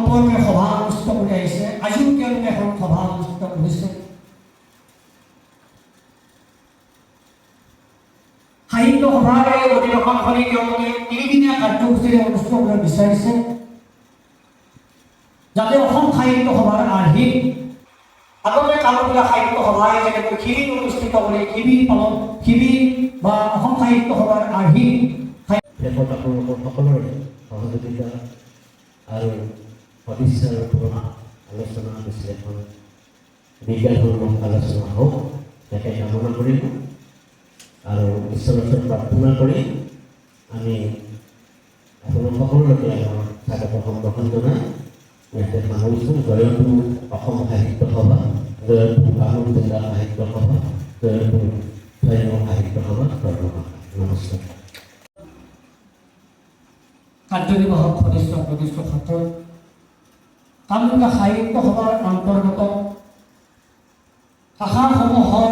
সম্পৰ্কে সভা অনুষ্ঠিত কৰি আহিছে। আজিও তেওঁলোকে এখন সভা অনুষ্ঠিত কৰিছে। সাহিত্য সভাৰ এই অধিৱেশনখনি তেওঁলোকে 3 দিনীয়া কাৰ্যসূচীৰে অনুষ্ঠিত কৰিব বিচাৰিছে, যাতে অসম সাহিত্য সভাৰ আৰ্হিত আগতে কামৰূপীয়া সাহিত্য সভাই যেনেকৈ শিবিৰ অনুষ্ঠিত কৰি শিবিৰ বা অসম সাহিত্য সভাৰ আৰ্হিত শেষত আপোনালোকৰ সকলোৰে সহযোগিতা আৰু সদিচ্ছাৰ ওপৰত আলোচনা বিশ্লেষণ বিজ্ঞানসন্মত আলোচনা হওক তাকে কামনা কৰিম আৰু ঈশ্বৰৰ ওচৰত প্ৰাৰ্থনা কৰি আমি আপোনালোক সকলোকে আমাৰ স্বাগত সম্ভাষণ জনাই ইয়াতে সামৰিছোঁ। জয়তু অসম সাহিত্য সভা, জয়তু কামৰূপ জিলা সাহিত্য সভা, জয়তু স্থানীয় সাহিত্য সভা ধন্যবাদ। নমস্কাৰ। কাৰ্যনিৰ্বাহক সদস্য প্ৰতিষ্ঠা ক্ষেত্ৰত কামৰূপীয়া সাহিত্য সভাৰ অন্তৰ্গত শাখাসমূহৰ